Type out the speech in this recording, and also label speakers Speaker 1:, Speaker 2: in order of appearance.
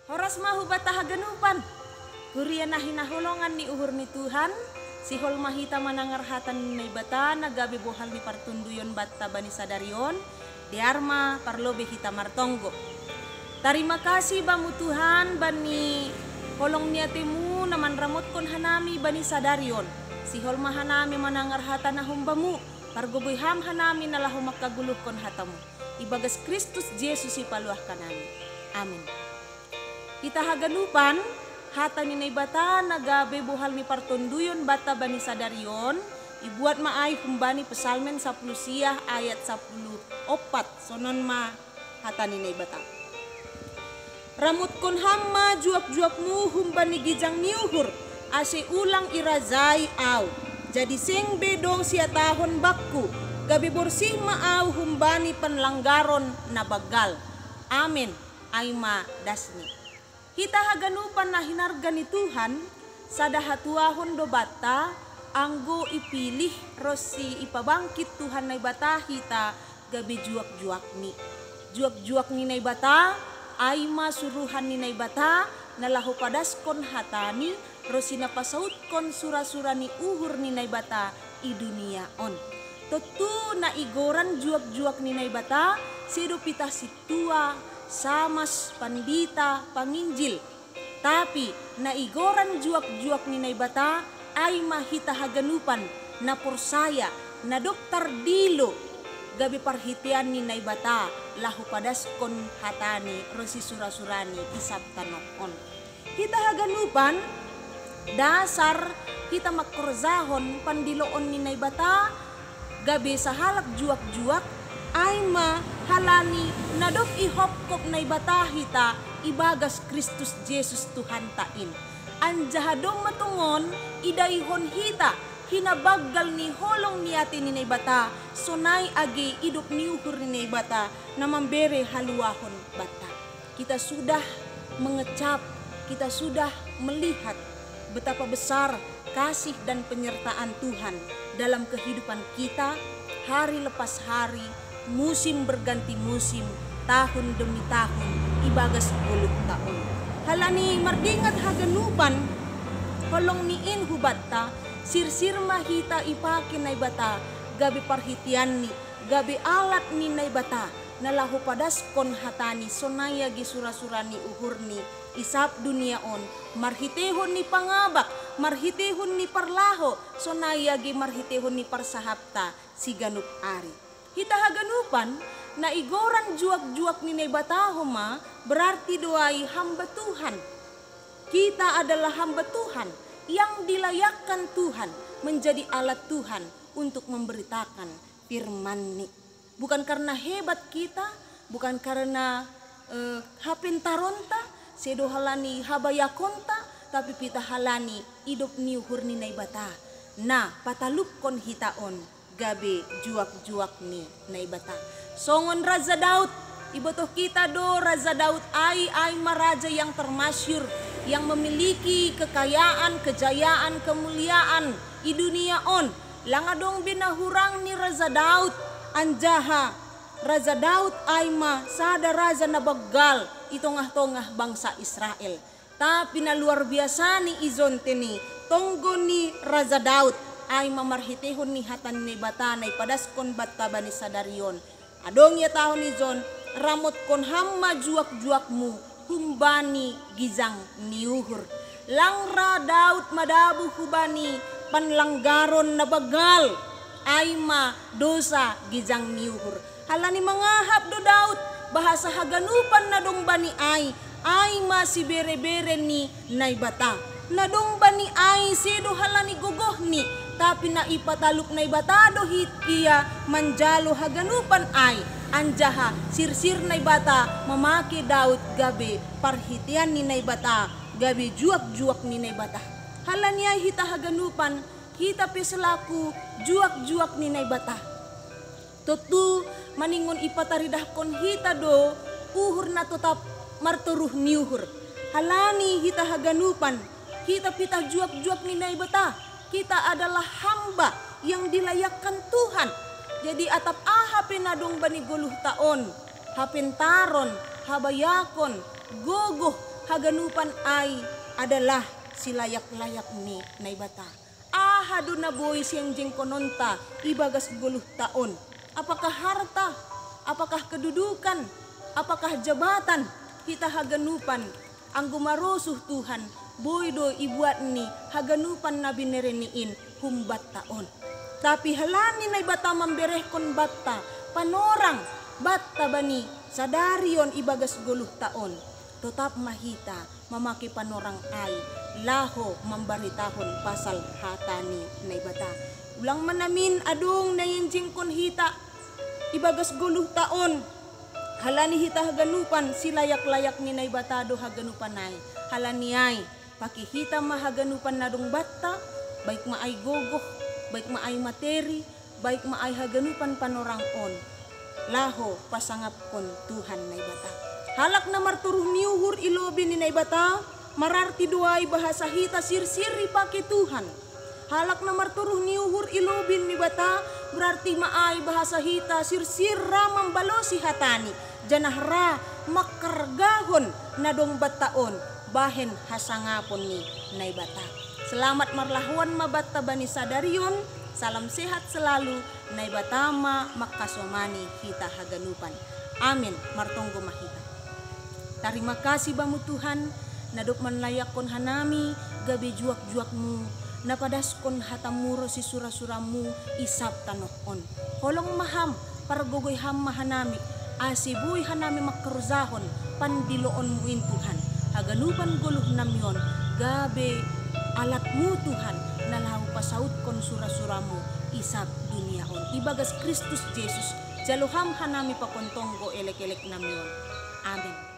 Speaker 1: Horas mahu batah ganupan. Kurian nahinahulongan ni uhur ni Tuhan. Sihol mahita manangarhatan ni bata nagabi bohal ni partunduyon batta bani sadarion. Diarma parlobe hita martonggo. Terima kasih bamu Tuhan bani holong niatimu naman ramot kon hanami bani sadarion. Sihol mahanami manangarhatan na humbamu. Pargoboy ham hanami nalahu makaguluh kon hatamu. Ibagas Kristus Yesus ipaluah kanami. Amin. Kita haganupan hata ni bata nagabe buhal ni partonduyon bata bani sadarion. Ibuat maay kumbani pesalmen 10 siah ayat 10 opat sonon ma hata ni bata. Ramut kon hamma juap-juapmu humbani gijang niuhur ase ulang irazai au. Jadi sing bedong sia tahun bakku gabi bersih maaw humbani panlanggaron na bagal. Amin. Aima dasni. Kita haganupan na hinarga ni Tuhan sadahatuahon do bata anggo ipilih rosi ipabangkit Tuhan na bata hita gabi juak-juak ni. Juak-juak ni na bata aima suruhan ni na bata nalahu padaskon hatani rosi napasaut kon sura-sura ni uhur ni na bata i dunia on. Tentu na igoran juak-juak ni na bata sido pitah situa samas pandita panginjil. Tapi na igoran juak-juak ni na bata ay mahita haganupan na porsaya na dokter dilo gabi parhitian ni na bata lahu padaskon hatani rosi sura-surani isab tanokon. Kita haganupan dasar kita makorzahon pandiloon ni na bata gabi sahalak juak-juak ay mahalani nadok ihopkop na bata hita ibagas Kristus Yesus Tuhan tain. Anjahadong matungon idayhon hita hinabagal ni holong niati ni bata sonay agi idop ni uhur ni bata na mambere haluahon bata. Kita sudah mengecap, kita sudah melihat betapa besar kasih dan penyertaan Tuhan dalam kehidupan kita hari lepas hari, musim berganti musim, tahun demi tahun, ibagas 10 tahun. Halani mardingat haganupan, holong niin hubatta, sirsir mahita ipakin na bata, gabi parhitian ni, gabi alat ni na bata, nalahu padaskon hatani, sonaya gisura-sura ni uhur ni, isap dunia on, marhitehon ni pangabak, marhitehon ni parlaho, sonaya gi marhitehon ni parsahapta, si ganup ari. Hita haganupan, na igoran juak-juak ni nebatahoma berarti doai hamba Tuhan. Kita adalah hamba Tuhan yang dilayakkan Tuhan menjadi alat Tuhan untuk memberitakan firman-Ni. Bukan karena hebat kita, bukan karena hapentaronta, sedohalani habayakonta, tapi pita halani idop niuhur ni naibata. Na patalup kon hitaon gabe juak-juak ni naibata. Songon Raja Daud, ibotoh kita do Raja Daud ay maraja yang termasyur, yang memiliki kekayaan, kejayaan, kemuliaan di dunia on. Langadong binahurang ni Raja Daud, anjaha Raja Daud ay sada raja na baggal itongah-tongah bangsa Israel. Tapi na luar biasa ni izonte ni tonggo ni Raja Daud ay mamarhitehon ni hatan ni batanay padaskon battaba ni sadarion. Adong ya tahun izon ramot kon hamma juak-juakmu humbani gizang niuhur. Langra Daud madabu hubani panlanggaron na bagal ayma dosa gizang niuhur. Halani mangahap do Daud bahasa haganupan na dong bani ay si bere-bere ni naibata. Na dong bani ay sido halani gogoh ni tapi na ipataluk naibata do hit iya manjalo haganupan ay anjaha sirsir naibata mamaki Daud gabe parhitian ni naibata gabe juak-juak ni naibata. Halanya hita haganupan kita peselaku juak-juak ni naibata. Tutu maningon ipataridah kon hita do uhur na tetap marturuh niuhur. Halani hita haganupan kita pitah juak-juak ni naibata. Kita adalah hamba yang dilayakkan Tuhan. Jadi atap ahapin nadong bani guluh taon, hapin taron, habayakon, gogoh, haganupan ay adalah si layak-layak ni naibata. Ahado na boy siyang jengkononta ibagas 10 taon. Apakah harta, apakah kedudukan, apakah jabatan kita haganupan ang gumarusuh Tuhan boy do ibuat ni haganupan na binereniin humbat taon. Tapi halani naibata memberehkon batta panorang batta bani sadarion ibagas 10 taon. Tetap mahita mamaki panorang ay laho membaritahon pasal hatani naibata. Ulang manamin adung nayinjing kon hita ibagas 10 taon. Halani hita haganupan si layak-layak ni naibata do haganupan ay. Halani ay pakihita mahaganupan na dong batta baik maay gogoh, baik maay materi, baik maay haganupan panorang on. Laho pasangap kon Tuhan naibata. Halak na marturuh niuhur ilobi ni naibata, mararti duay bahasa hita sirsiri paki Tuhan. Halak na marturuh niuhur ilobi ni bata, berarti maay bahasa hita sirsira membalosi hatani. Janahra makargahon na dong bataon, bahen hasangapon ni naibata. Selamat marlahuan mabatta bani sadarion, salam sehat selalu, naibatama makasomani hita haganupan. Amin, martonggo mahita. Terima kasih bamu Tuhan, nadok manlayakon hanami gabi juak-juakmu, napadaskon hatamuro si surah-surahmu isap tanohon. Holong maham, paragogoy ham mahanami, asibuy hanami makkeruzahon, pandiloon muin Tuhan. Haganupan guluh namyon, gabi alatmu Tuhan, nalau pasaut kon surah-surahmu isap duniahon. Ibagas Kristus Yesus, jaluham hanami pakontonggo elek-elek namyon. Amin.